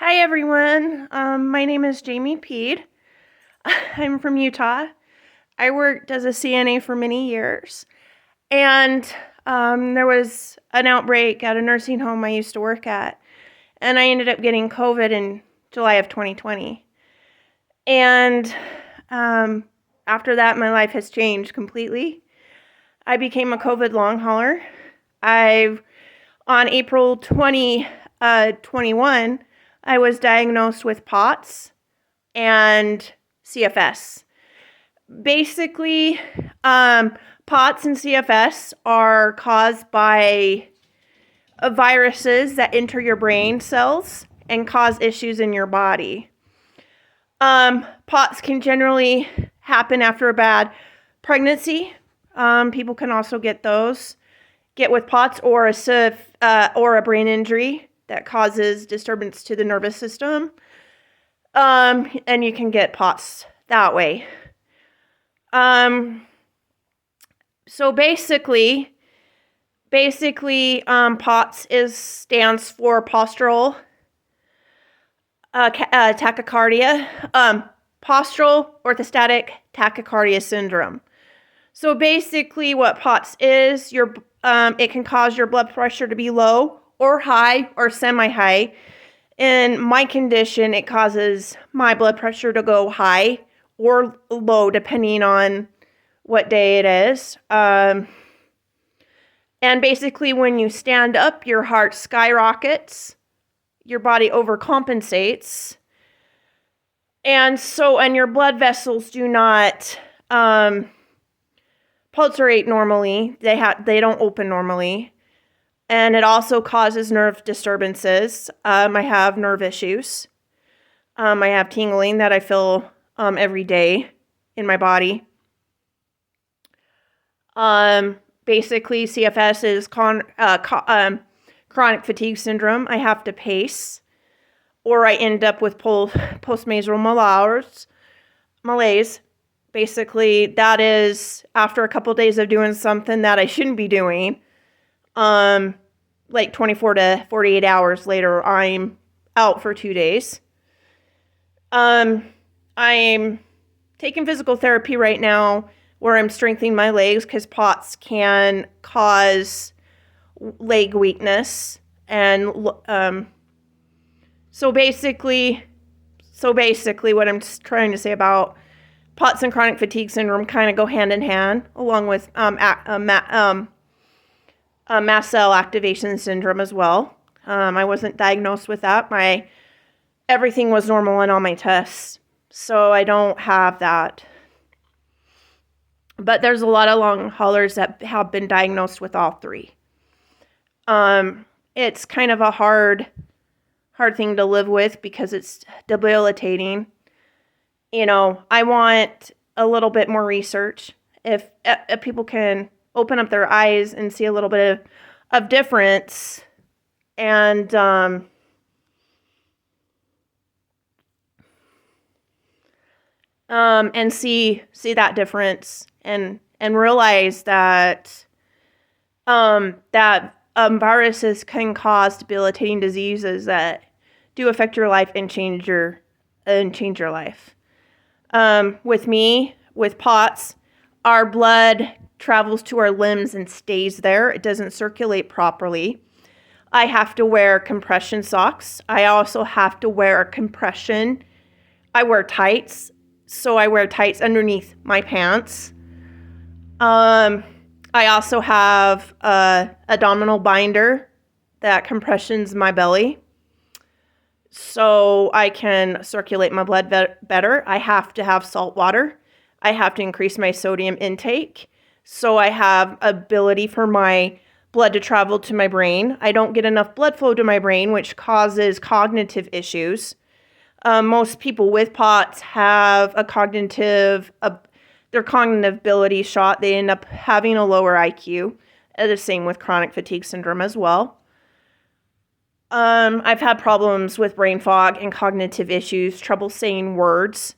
Hi everyone, my name is Jamie Peed. I'm from Utah. I worked as a CNA for many years, and there was an outbreak at a nursing home I used to work at, and I ended up getting COVID in July of 2020. And after that, my life has changed completely. I became a COVID long hauler. On April 2021, I was diagnosed with POTS and CFS. Basically, POTS and CFS are caused by viruses that enter your brain cells and cause issues in your body. POTS can generally happen after a bad pregnancy. People can also get with POTS or a brain injury that causes disturbance to the nervous system. And you can get POTS that way. So basically, POTS stands for postural tachycardia, postural orthostatic tachycardia syndrome. So basically, what POTS is, it can cause your blood pressure to be low or high or semi-high. In my condition, it causes my blood pressure to go high or low depending on what day it is. And basically, when you stand up, your heart skyrockets, your body overcompensates, and your blood vessels do not pulsate normally. They don't open normally. And it also causes nerve disturbances. I have nerve issues. I have tingling that I feel every day in my body. Basically, CFS is chronic fatigue syndrome. I have to pace, or I end up with postnasal malaise. Basically, that is after a couple days of doing something that I shouldn't be doing. Like 24 to 48 hours later, I'm out for 2 days. I'm taking physical therapy right now where I'm strengthening my legs because POTS can cause leg weakness. And so basically, what I'm trying to say about POTS and chronic fatigue syndrome kind of go hand in hand, along with mast cell activation syndrome as well. I wasn't diagnosed with that. Everything was normal in all my tests, so I don't have that. But there's a lot of long haulers that have been diagnosed with all three. It's kind of a hard thing to live with because it's debilitating. I want a little bit more research. If people can open up their eyes and see a little bit of difference, and see that difference, and realize that viruses can cause debilitating diseases that do affect your life and change your life. With POTS, our blood travels to our limbs and stays there. It doesn't circulate properly. I have to wear compression socks. I also have to wear I wear tights. So I wear tights underneath my pants. I also have a abdominal binder that compressions my belly so I can circulate my blood better. I have to have salt water. I have to increase my sodium intake so I have ability for my blood to travel to my brain. I don't get enough blood flow to my brain, which causes cognitive issues. Most people with POTS have their cognitive ability shot. They end up having a lower IQ. The same with chronic fatigue syndrome as well. I've had problems with brain fog and cognitive issues, trouble saying words,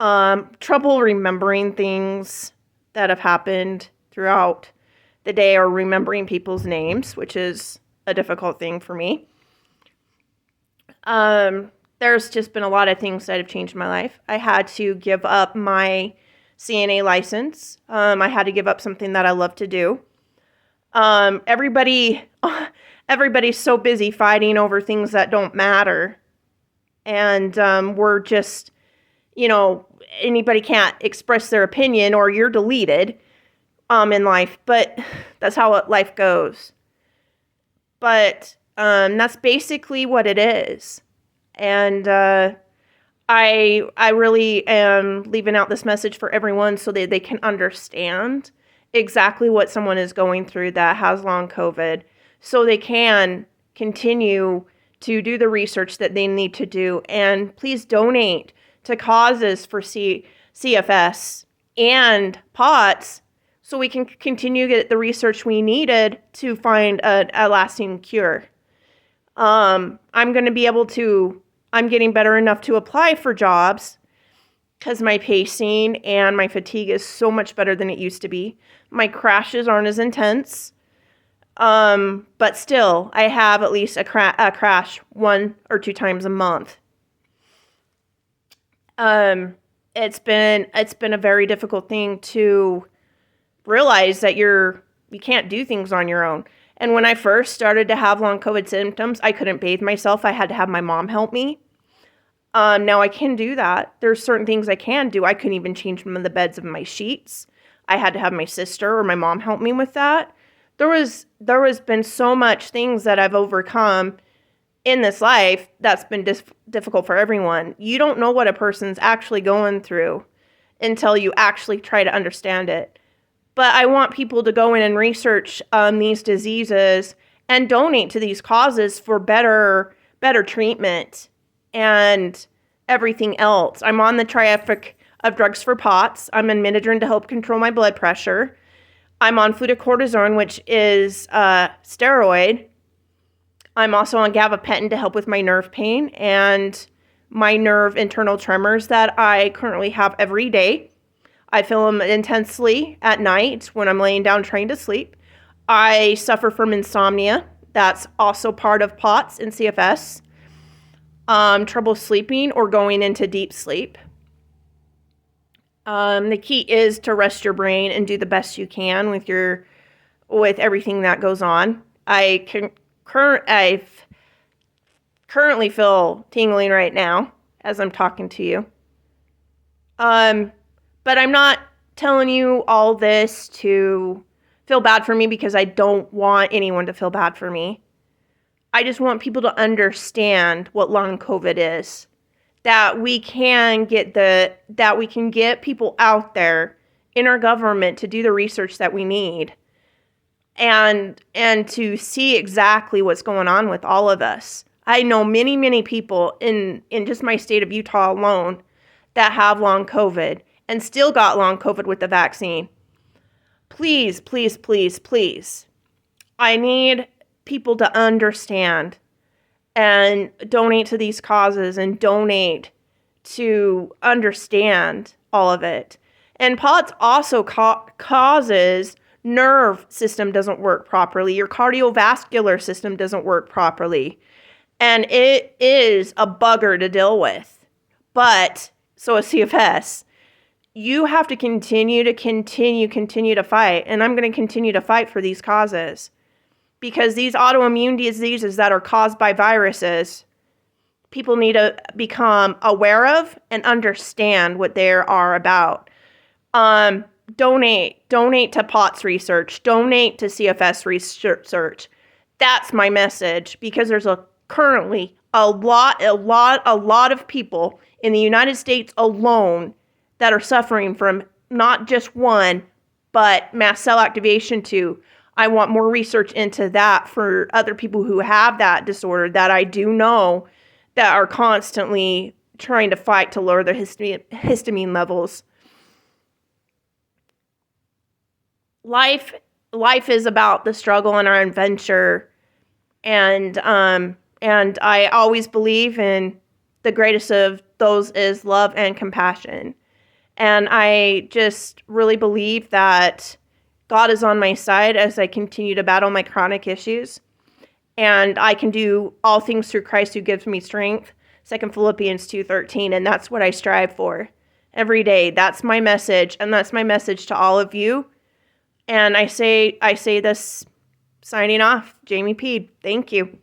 trouble remembering things that have happened throughout the day or remembering people's names, which is a difficult thing for me. There's just been a lot of things that have changed my life. I had to give up my CNA license. I had to give up something that I love to do. Everybody's so busy fighting over things that don't matter. And we're just, anybody can't express their opinion or you're deleted in life. But that's how life goes. But that's basically what it is. And I really am leaving out this message for everyone so that they can understand exactly what someone is going through that has long COVID, so they can continue to do the research that they need to do. And please donate to causes for CFS and POTS so we can continue to get the research we needed to find a lasting cure. I'm getting better enough to apply for jobs because my pacing and my fatigue is so much better than it used to be. My crashes aren't as intense. But still, I have at least a crash 1 or 2 times a month. It's been a very difficult thing to realize that you can't do things on your own. And when I first started to have long COVID symptoms, I couldn't bathe myself. I had to have my mom help me. Now I can do that. There's certain things I can do. I couldn't even change the beds of my sheets. I had to have my sister or my mom help me with that. There has been so much things that I've overcome in this life that's been difficult for everyone. You don't know what a person's actually going through until you actually try to understand it. But I want people to go in and research these diseases and donate to these causes for better treatment and everything else. I'm on the trifecta of drugs for POTS. I'm on Midodrine to help control my blood pressure. I'm on fluticasone, which is a steroid. I'm also on gabapentin to help with my nerve pain and my nerve internal tremors that I currently have every day. I feel them intensely at night when I'm laying down trying to sleep. I suffer from insomnia. That's also part of POTS and CFS. Trouble sleeping or going into deep sleep. The key is to rest your brain and do the best you can with everything that goes on. I currently feel tingling right now as I'm talking to you. But I'm not telling you all this to feel bad for me because I don't want anyone to feel bad for me. I just want people to understand what long COVID is. That we can get people out there in our government to do the research that we need and to see exactly what's going on with all of us. I know many, many people in just my state of Utah alone that have long COVID and still got long COVID with the vaccine. Please, please, please, please. I need people to understand and donate to these causes and donate to understand all of it. And POTS also causes nerve system doesn't work properly. Your cardiovascular system doesn't work properly. And it is a bugger to deal with. But, so is CFS. You have to continue to fight. And I'm going to continue to fight for these causes. Because these autoimmune diseases that are caused by viruses, people need to become aware of and understand what they are about. Donate to POTS research. Donate to CFS research. That's my message, because there's currently a lot of people in the United States alone that are suffering from not just one, but mast cell activation 2. I want more research into that for other people who have that disorder that I do know that are constantly trying to fight to lower their histamine levels. Life is about the struggle and our adventure, and I always believe in the greatest of those is love and compassion. And I just really believe that God is on my side as I continue to battle my chronic issues. and I can do all things through Christ who gives me strength. 2 Philippians 2:13, and that's what I strive for every day. That's my message, and that's my message to all of you. And I say this signing off, Jamie Peed. Thank you.